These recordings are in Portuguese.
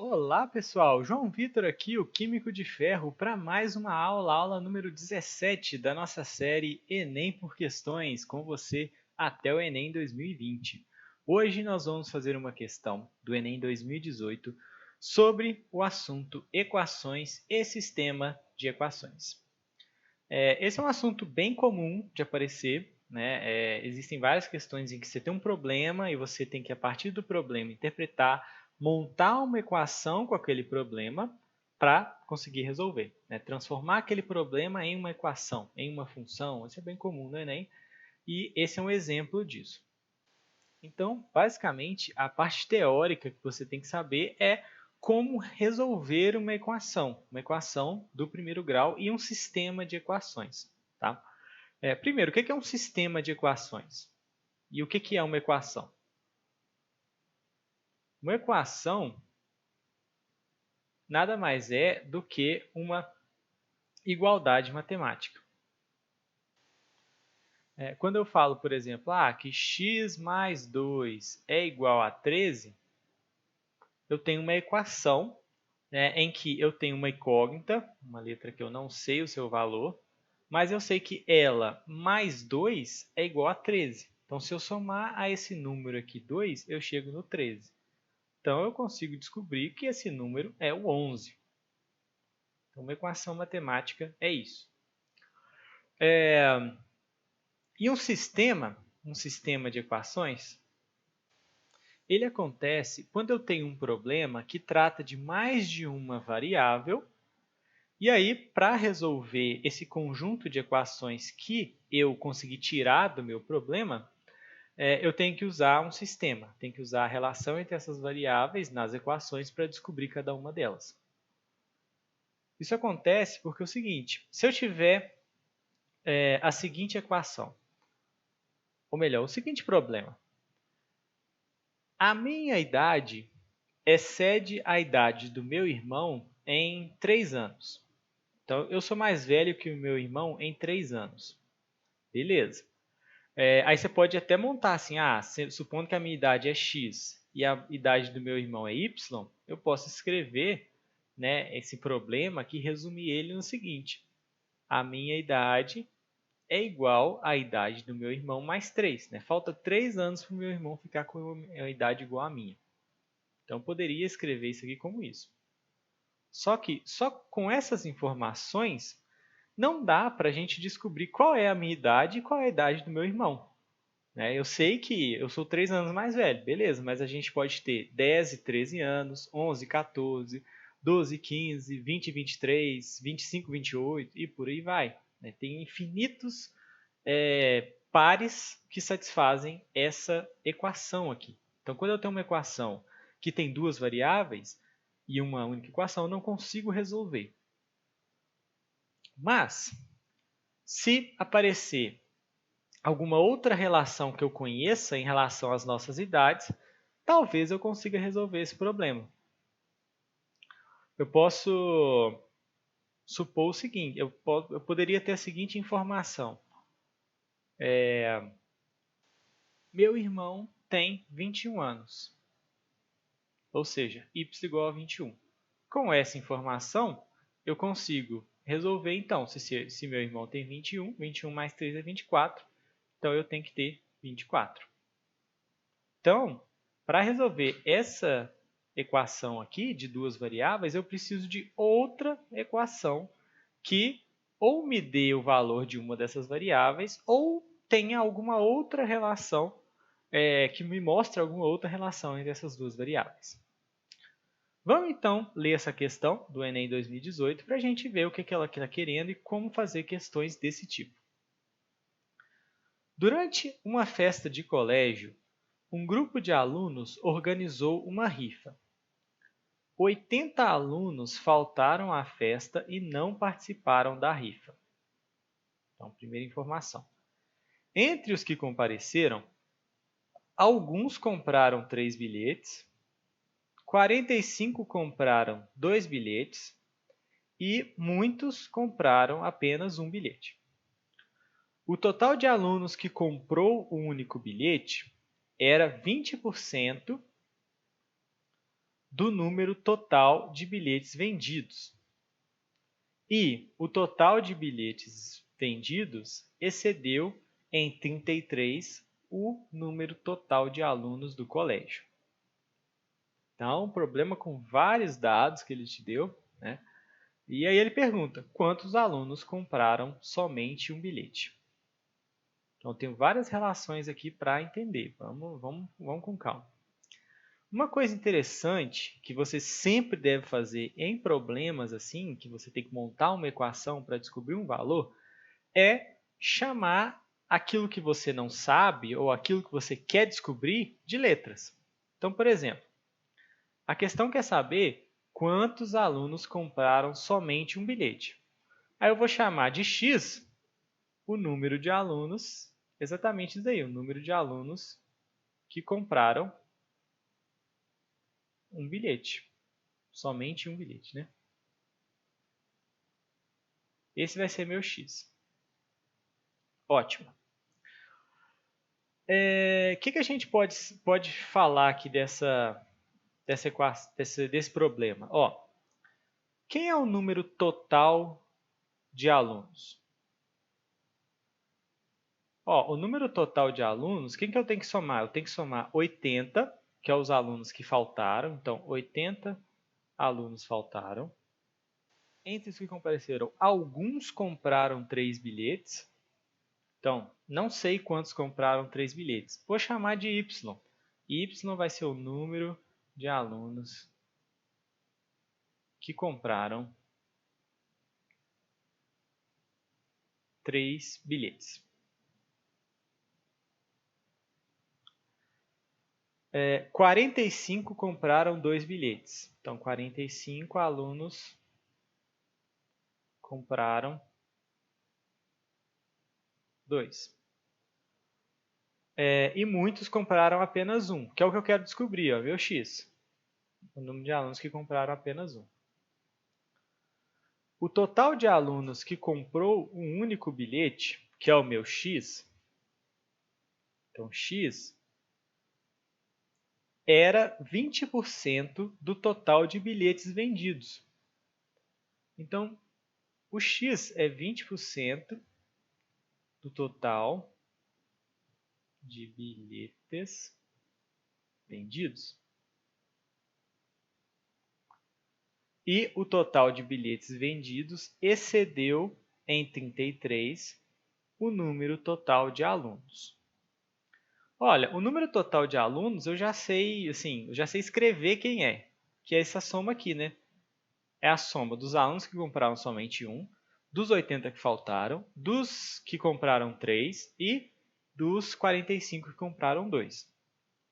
Olá pessoal, João Vitor aqui, o Químico de Ferro, para mais uma aula, aula número 17 da nossa série Enem por Questões, com você até o Enem 2020. Hoje nós vamos fazer uma questão do Enem 2018 sobre o assunto equações e sistema de equações. Esse é um assunto bem comum de aparecer, né? Existem várias questões em que você tem um problema e você tem que, a partir do problema, interpretar, montar uma equação com aquele problema para conseguir resolver, né? Transformar aquele problema em uma equação, em uma função. Isso é bem comum no Enem e esse é um exemplo disso. Então, basicamente, a parte teórica que você tem que saber é como resolver uma equação do primeiro grau e um sistema de equações. Tá? Primeiro, o que é um sistema de equações? E o que é uma equação? Uma equação nada mais é do que uma igualdade matemática. Quando eu falo, por exemplo, que x mais 2 é igual a 13, eu tenho uma equação, né, em que eu tenho uma incógnita, uma letra que eu não sei o seu valor, mas eu sei que ela mais 2 é igual a 13. Então, se eu somar a esse número aqui 2, eu chego no 13. Então, eu consigo descobrir que esse número é o 11. Então, uma equação matemática é isso. E um sistema de equações, ele acontece quando eu tenho um problema que trata de mais de uma variável. E aí, para resolver esse conjunto de equações que eu consegui tirar do meu problema, eu tenho que usar um sistema, tenho que usar a relação entre essas variáveis nas equações para descobrir cada uma delas. Isso acontece porque é o seguinte, se eu tiver a seguinte equação, ou melhor, o seguinte problema. A minha idade excede a idade do meu irmão em 3 anos. Então, eu sou mais velho que o meu irmão em 3 anos. Beleza. Aí você pode até montar assim, supondo que a minha idade é X e a idade do meu irmão é Y, eu posso escrever, né, esse problema aqui, resumir ele no seguinte. A minha idade é igual à idade do meu irmão mais 3. Né? Falta 3 anos para o meu irmão ficar com a idade igual à minha. Então, eu poderia escrever isso aqui como isso. Só que, só com essas informações, não dá para a gente descobrir qual é a minha idade e qual é a idade do meu irmão. Eu sei que eu sou 3 anos mais velho, beleza, mas a gente pode ter 10 e 13 anos, 11 e 14, 12 e 15, 20 e 23, 25 e 28 e por aí vai. Tem infinitos pares que satisfazem essa equação aqui. Então, quando eu tenho uma equação que tem duas variáveis e uma única equação, eu não consigo resolver. Mas, se aparecer alguma outra relação que eu conheça em relação às nossas idades, talvez eu consiga resolver esse problema. Eu posso supor o seguinte, eu poderia ter a seguinte informação. Meu irmão tem 21 anos, ou seja, y igual a 21. Com essa informação, eu consigo resolver, então, se meu irmão tem 21, 21 mais 3 é 24, então eu tenho que ter 24. Então, para resolver essa equação aqui de duas variáveis, eu preciso de outra equação que ou me dê o valor de uma dessas variáveis ou tenha alguma outra relação que me mostre alguma outra relação entre essas duas variáveis. Vamos então ler essa questão do Enem 2018 para a gente ver o que ela está querendo e como fazer questões desse tipo. Durante uma festa de colégio, um grupo de alunos organizou uma rifa. 80 alunos faltaram à festa e não participaram da rifa. Então, primeira informação. Entre os que compareceram, alguns compraram 3 bilhetes, 45 compraram 2 bilhetes e muitos compraram apenas um bilhete. O total de alunos que comprou o único bilhete era 20% do número total de bilhetes vendidos. E o total de bilhetes vendidos excedeu em 33 o número total de alunos do colégio. Então, um problema com vários dados que ele te deu, né? E aí ele pergunta, quantos alunos compraram somente um bilhete? Então, tem várias relações aqui para entender. Vamos com calma. Uma coisa interessante que você sempre deve fazer em problemas assim, que você tem que montar uma equação para descobrir um valor, é chamar aquilo que você não sabe ou aquilo que você quer descobrir de letras. Então, por exemplo, a questão quer saber quantos alunos compraram somente um bilhete. Aí eu vou chamar de x o número de alunos, exatamente isso daí, o número de alunos que compraram um bilhete. Somente um bilhete, né? Esse vai ser meu x. Ótimo. Que a gente pode falar aqui desse problema? Ó, quem é o número total de alunos? Ó, o número total de alunos, quem que eu tenho que somar? Eu tenho que somar 80, que é os alunos que faltaram. Então, 80 alunos faltaram. Entre os que compareceram, alguns compraram 3 bilhetes. Então, não sei quantos compraram 3 bilhetes. Vou chamar de y. Y vai ser o número de alunos que compraram 3 bilhetes. 45 compraram 2 bilhetes. Então, 45 alunos compraram 2. E muitos compraram apenas 1, que é o que eu quero descobrir, ó, meu x. O número de alunos que compraram apenas 1. O total de alunos que comprou um único bilhete, que é o meu x, então x, era 20% do total de bilhetes vendidos. Então, o x é 20% do total de bilhetes vendidos. E o total de bilhetes vendidos excedeu em 33 o número total de alunos. Olha, o número total de alunos eu já sei, assim, eu já sei escrever quem é, que é essa soma aqui, né? É a soma dos alunos que compraram somente 1, dos 80 que faltaram, dos que compraram 3 e dos 45 que compraram 2.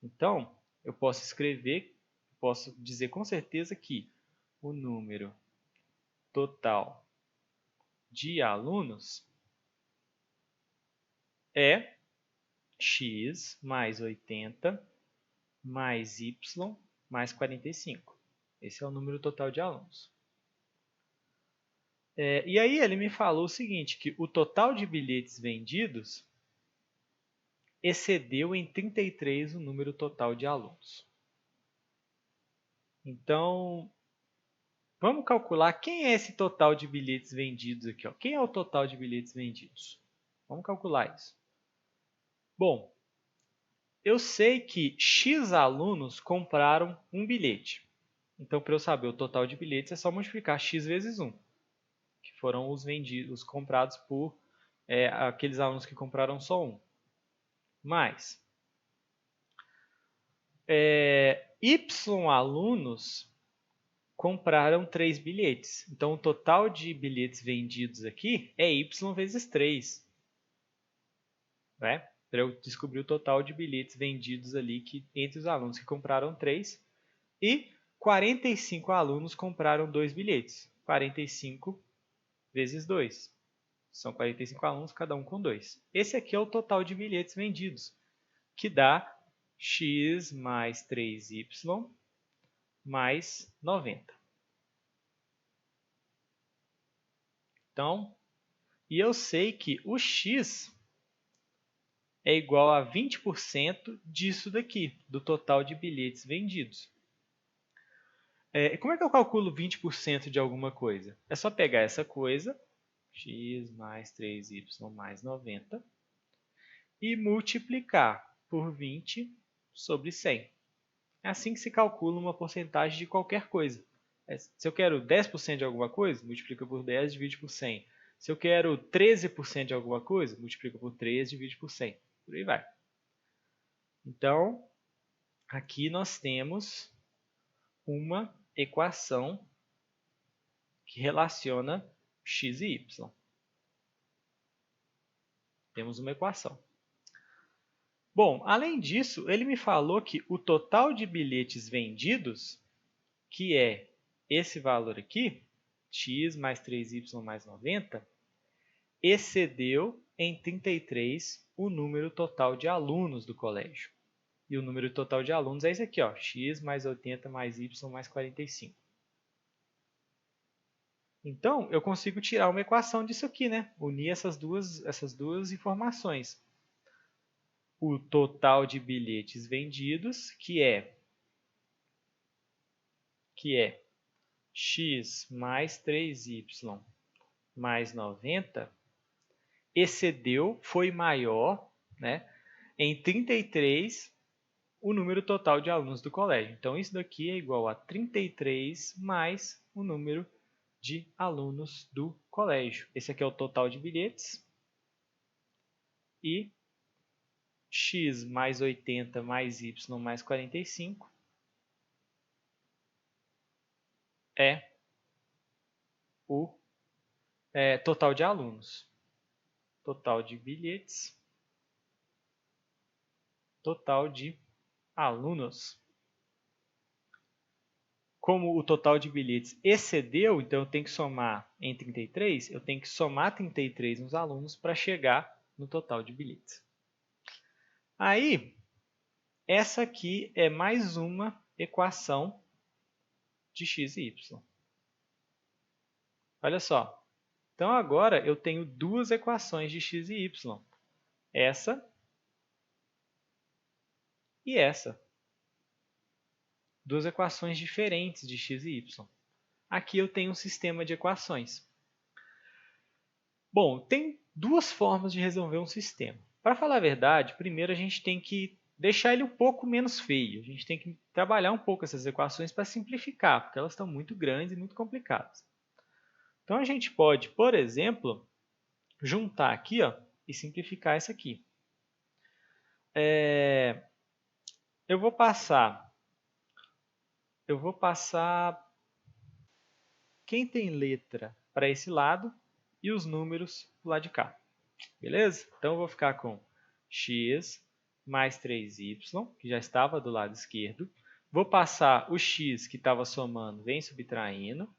Então, eu posso escrever, posso dizer com certeza que o número total de alunos é x mais 80 mais y mais 45. Esse é o número total de alunos. E aí ele me falou o seguinte, que o total de bilhetes vendidos excedeu em 33 o número total de alunos. Então, vamos calcular quem é esse total de bilhetes vendidos aqui. Ó. Quem é o total de bilhetes vendidos? Vamos calcular isso. Bom, eu sei que x alunos compraram um bilhete. Então, para eu saber o total de bilhetes, é só multiplicar x vezes 1, que foram os vendidos, comprados por aqueles alunos que compraram só um. Mais y alunos compraram 3 bilhetes. Então, o total de bilhetes vendidos aqui é y vezes 3. Né? Para eu descobrir o total de bilhetes vendidos ali entre os alunos que compraram 3 e 45 alunos compraram 2 bilhetes. 45 vezes 2. São 45 alunos, cada um com 2. Esse aqui é o total de bilhetes vendidos, que dá x mais 3y mais 90. Então, e eu sei que o x é igual a 20% disso daqui, do total de bilhetes vendidos. Como é que eu calculo 20% de alguma coisa? É só pegar essa coisa, x mais 3y mais 90, e multiplicar por 20 sobre 100. É assim que se calcula uma porcentagem de qualquer coisa. Se eu quero 10% de alguma coisa, multiplica por 10, divide por 100. Se eu quero 13% de alguma coisa, multiplica por 3, divide por 100. Por aí vai. Então, aqui nós temos uma equação que relaciona x e y. Temos uma equação. Bom, além disso, ele me falou que o total de bilhetes vendidos, que é esse valor aqui, x mais 3y mais 90, excedeu em 33 o número total de alunos do colégio. E o número total de alunos é esse aqui, ó, x mais 80 mais y mais 45. Então, eu consigo tirar uma equação disso aqui, né? Unir essas duas informações. O total de bilhetes vendidos, que é x mais 3y mais 90, excedeu, foi maior, né, em 33 o número total de alunos do colégio. Então, isso daqui é igual a 33 mais o número de alunos do colégio. Esse aqui é o total de bilhetes. E x mais 80 mais y mais 45 é o total de alunos. Total de bilhetes. Total de alunos. Como o total de bilhetes excedeu, então eu tenho que somar em 33, eu tenho que somar 33 nos alunos para chegar no total de bilhetes. Aí, essa aqui é mais uma equação de x e y. Olha só. Então, agora eu tenho duas equações de x e y. Essa e essa. Duas equações diferentes de x e y. Aqui eu tenho um sistema de equações. Bom, tem duas formas de resolver um sistema. Para falar a verdade, primeiro a gente tem que deixar ele um pouco menos feio. A gente tem que trabalhar um pouco essas equações para simplificar, porque elas estão muito grandes e muito complicadas. Então a gente pode, por exemplo, juntar aqui, ó, e simplificar essa aqui. Eu vou passar quem tem letra para esse lado e os números do lado de cá. Beleza? Então eu vou ficar com x mais 3y, que já estava do lado esquerdo. Vou passar o x que estava somando, vem subtraindo.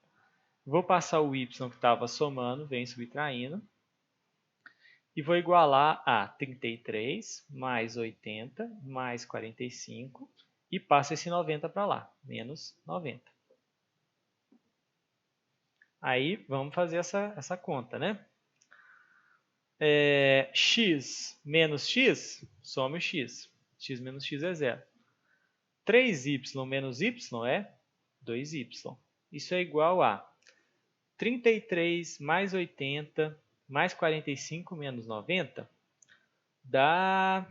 Vou passar o y que estava somando, vem subtraindo. E vou igualar a 33 mais 80 mais 45 e passo esse 90 para lá, menos 90. Aí vamos fazer essa conta, né? X menos x, some o x. X menos x é zero. 3y menos y é 2y. Isso é igual a 33 mais 80 mais 45 menos 90 dá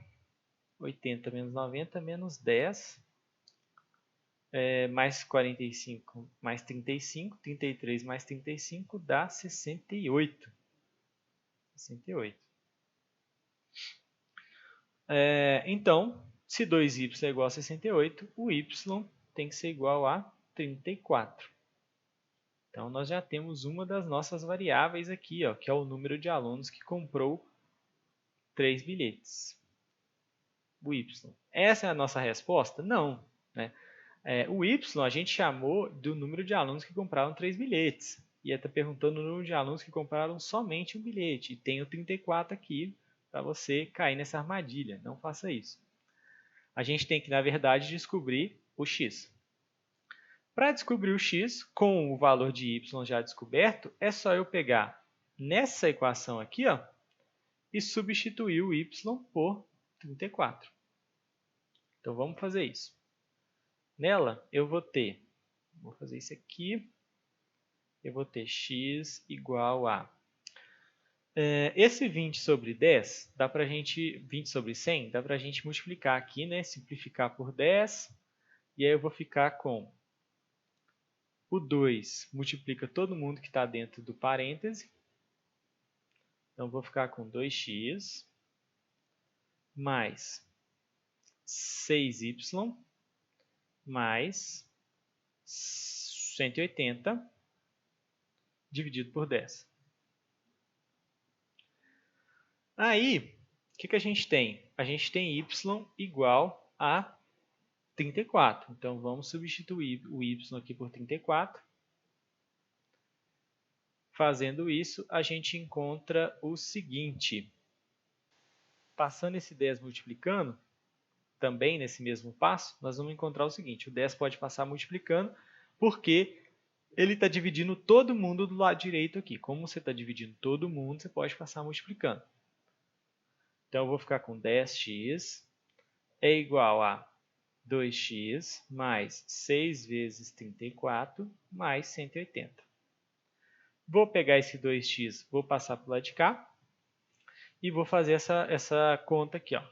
80 menos 90 menos 10 mais 45 mais 35, 33 mais 35 dá 68. 68. Então, se 2y é igual a 68, o y tem que ser igual a 34. Então, nós já temos uma das nossas variáveis aqui, ó, que é o número de alunos que comprou 3 bilhetes. O y. Essa é a nossa resposta? Não. Né? O y a gente chamou do número de alunos que compraram 3 bilhetes. E está perguntando o número de alunos que compraram somente um bilhete. E tem o 34 aqui para você cair nessa armadilha. Não faça isso. A gente tem que, na verdade, descobrir o x. Para descobrir o x, com o valor de y já descoberto, é só eu pegar nessa equação aqui, ó, e substituir o y por 34. Então, vamos fazer isso. Nela, eu vou ter Vou fazer isso aqui. Eu vou ter x igual a... esse 20 sobre 10, dá pra gente, 20 sobre 100, dá para a gente multiplicar aqui, né? Simplificar por 10. E aí eu vou ficar com o 2 multiplica todo mundo que está dentro do parêntese. Então, vou ficar com 2x mais 6y mais 180 dividido por 10. Aí, o que a gente tem? A gente tem y igual a 34. Então, vamos substituir o y aqui por 34. Fazendo isso, a gente encontra o seguinte. Passando esse 10 multiplicando, também nesse mesmo passo, nós vamos encontrar o seguinte. O 10 pode passar multiplicando, porque ele está dividindo todo mundo do lado direito aqui. Como você está dividindo todo mundo, você pode passar multiplicando. Então, eu vou ficar com 10x é igual a 2x mais 6 vezes 34 mais 180. Vou pegar esse 2x, vou passar para o lado de cá e vou fazer essa conta aqui. Ó.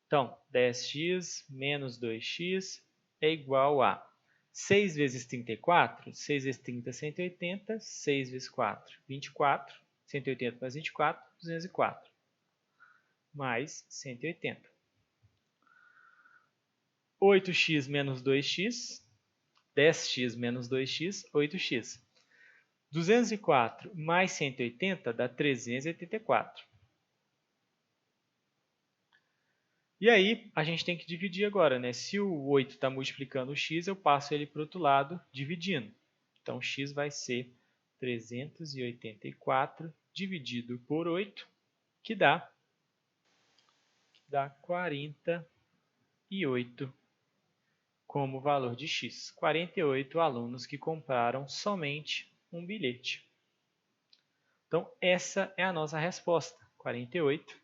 Então, 10x menos 2x é igual a 6 vezes 34, 6 vezes 30, 180, 6 vezes 4, 24, 180 mais 24, 204, mais 180. 8x menos 2x, 10x menos 2x, 8x. 204 mais 180 dá 384. E aí, a gente tem que dividir agora, né? Se o 8 está multiplicando o x, eu passo ele para o outro lado dividindo. Então, x vai ser 384 dividido por 8, que dá 48 como valor de x. 48 alunos que compraram somente um bilhete. Então, essa é a nossa resposta, 48,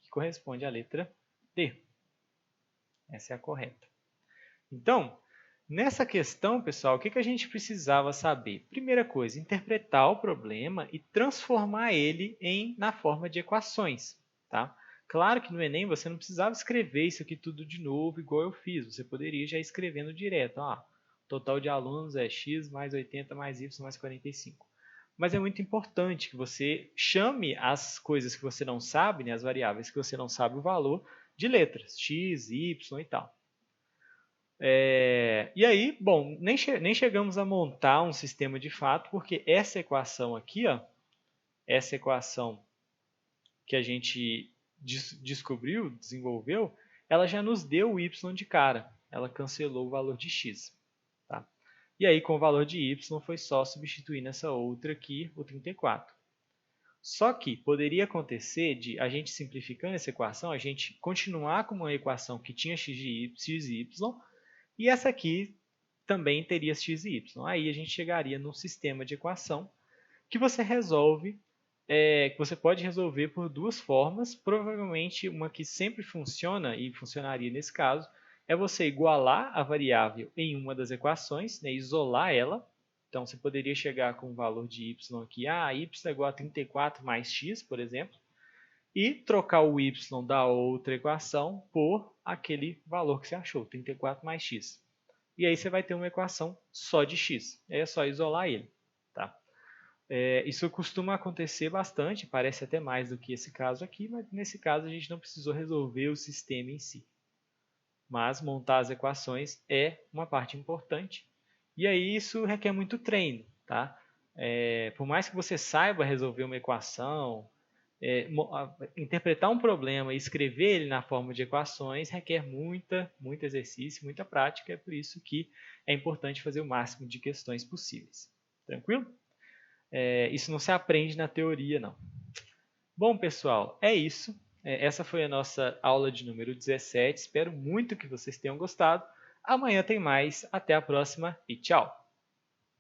que corresponde à letra D. Essa é a correta. Então, nessa questão, pessoal, o que a gente precisava saber? Primeira coisa, interpretar o problema e transformar ele na forma de equações. Tá? Claro que no Enem você não precisava escrever isso aqui tudo de novo, igual eu fiz. Você poderia já ir escrevendo direto. Ó, o total de alunos é x mais 80 mais y mais 45. Mas é muito importante que você chame as coisas que você não sabe, né, as variáveis que você não sabe o valor, de letras, x, y e tal. E aí, bom, nem chegamos a montar um sistema de fato, porque essa equação aqui, ó, essa equação que a gente descobriu, desenvolveu, ela já nos deu o y de cara. Ela cancelou o valor de x. Tá? E aí, com o valor de y, foi só substituir nessa outra aqui, o 34. Só que poderia acontecer de, a gente simplificando essa equação, a gente continuar com uma equação que tinha x e y, e essa aqui também teria x e y. Aí a gente chegaria num sistema de equação que você resolve, que você pode resolver por duas formas. Provavelmente uma que sempre funciona e funcionaria nesse caso é você igualar a variável em uma das equações, né, isolar ela. Então você poderia chegar com o valor de y aqui, y é igual a 34 mais x, por exemplo, e trocar o y da outra equação por aquele valor que você achou, 34 mais x. E aí você vai ter uma equação só de x. Aí é só isolar ele. Tá? Isso costuma acontecer bastante, parece até mais do que esse caso aqui, mas nesse caso a gente não precisou resolver o sistema em si. Mas montar as equações é uma parte importante. E aí isso requer muito treino. Tá? Por mais que você saiba resolver uma equação, interpretar um problema e escrever ele na forma de equações requer muito exercício, muita prática. É por isso que é importante fazer o máximo de questões possíveis. Tranquilo? Isso não se aprende na teoria, não. Bom, pessoal, é isso. Essa foi a nossa aula de número 17. Espero muito que vocês tenham gostado. Amanhã tem mais. Até a próxima e tchau!